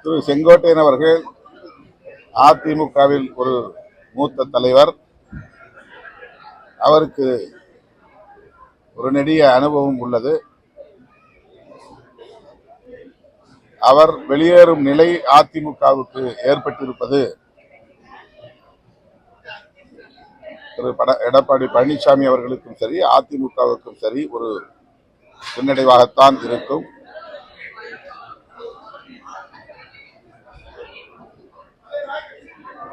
திரு செங்கோட்டையன் அவர்கள் அதிமுகவில் ஒரு மூத்த தலைவர். அவருக்கு ஒரு நெடிய அனுபவம் உள்ளது. அவர் வெளியேறும் நிலை அதிமுகவுக்கு ஏற்பட்டிருப்பது திரு எடப்பாடி பழனிசாமி அவர்களுக்கும் சரி, அதிமுகவுக்கும் சரி ஒரு பின்னடைவாகத்தான் இருக்கும்.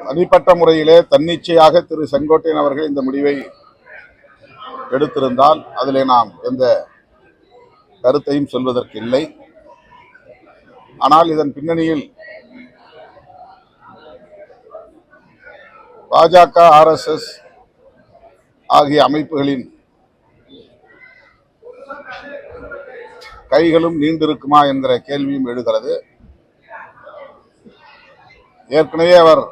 தனிப்பட்ட முறையிலே தன்னிச்சையாக திரு செங்கோட்டையன் அவர்கள் இந்த முடிவை எடுத்திருந்தால் அதிலே நாம் எந்த கருத்தையும் சொல்வதற்கு இல்லை. ஆனால் இதன் பின்னணியில் பாஜக, RSS ஆகிய அமைப்புகளின் கைகளும் நீண்டிருக்குமா என்கிற கேள்வியும் எழுகிறது. ஏற்கனவே அவர்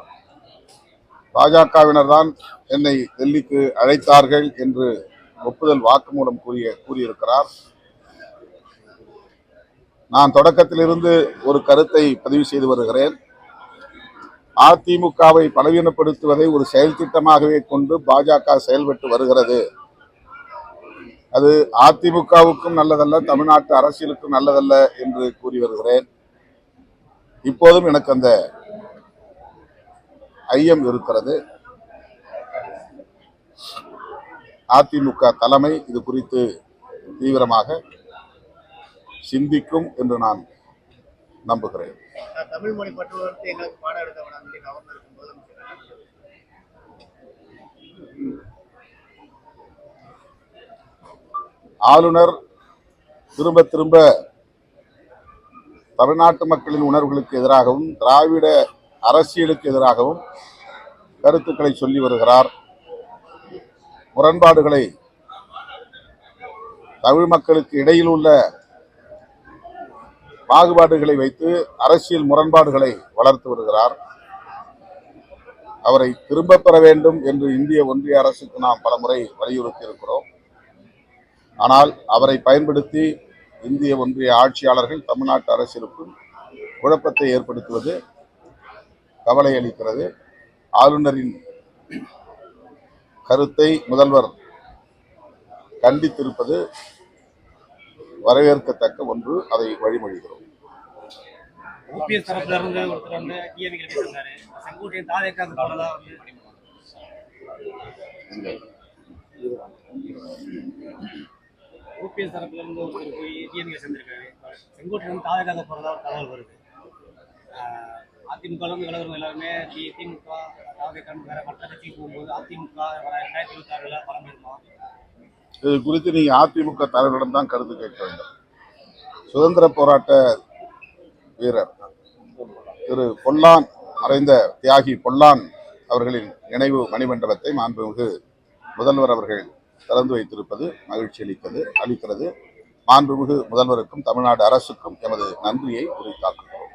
பாஜகவினர் தான் என்னை டெல்லிக்கு அழைத்தார்கள் என்று ஒப்புதல் வாக்குமூலம் கூறியிருக்கிறார். நான் தொடக்கத்திலிருந்து ஒரு கருத்தை பதிவு செய்து வருகிறேன். அதிமுகவை பலவீனப்படுத்துவதை ஒரு செயல் திட்டமாகவே கொண்டு பாஜக செயல்பட்டு வருகிறது. அது அதிமுகவுக்கும் நல்லதல்ல, தமிழ்நாட்டு அரசியலுக்கும் நல்லதல்ல என்று கூறி வருகிறேன். இப்போதும் எனக்கு அந்த ஐயம் இருக்கிறது. அதிமுக தலைமை இது குறித்து தீவிரமாக சிந்திக்கும் என்று நான் நம்புகிறேன். தமிழ் மொழி பற்றுவதற்கு எங்களுக்கு பாடம் எடுக்க வேண்டாம். ஆளுநர் திரும்ப திரும்ப தமிழ்நாட்டு மக்களின் உணர்வுகளுக்கு எதிராகவும் திராவிட அரசியலுக்கு எதிராகவும் கருத்துக்களை சொல்லி வருகிறார். முரண்பாடுகளை, தமிழ் மக்களுக்கு இடையில் உள்ள பாகுபாடுகளை வைத்து அரசியல் முரண்பாடுகளை வளர்த்து வருகிறார். அவரை திரும்ப பெற வேண்டும் என்று இந்திய ஒன்றிய அரசுக்கு நாம் பலமுறை வலியுறுத்தி இருக்கிறோம். ஆனால் அவரை பயன்படுத்தி இந்திய ஒன்றிய ஆட்சியாளர்கள் தமிழ்நாட்டு அரசியலுக்கும் குழப்பத்தை ஏற்படுத்துவது கவலை அளிக்கிறது. ஆளுநரின் கருத்தை முதல்வர் கண்டித்திருப்பது வரவேற்கத்தக்க ஒன்று. அதை வழிமொழிகிறோம். ஓபிஎஸ் தரப்புல இருந்து ஒருத்தர் போய் டிஎம்கே சேர்ந்திருக்காரு. செங்கோட்டையன் தாவேக்காக போறதா ஒரு தகவல் வருது. அதிமுக விலகிறவங்க எல்லாருமே திமுக தாவேக்கான்னு வேற மற்ற கட்சிக்கு போகும்போது அதிமுக 2026 பலம் பெறுமா? இது குறித்து நீங்க அதிமுக தலைவரிடம் தான் கருத்து கேட்க வேண்டும். சுதந்திர போராட்ட வீரர் திரு பொல்லான், மறைந்த தியாகி பொல்லான் அவர்களின் நினைவு மணிமண்டபத்தை மாண்புமிகு முதல்வர் அவர்கள் திறந்து வைத்திருப்பது மகிழ்ச்சி அளிக்கிறது. மாண்புமிகு முதல்வருக்கும் தமிழ்நாடு அரசுக்கும் எமது நன்றியை உரித்தாக்குகிறோம்.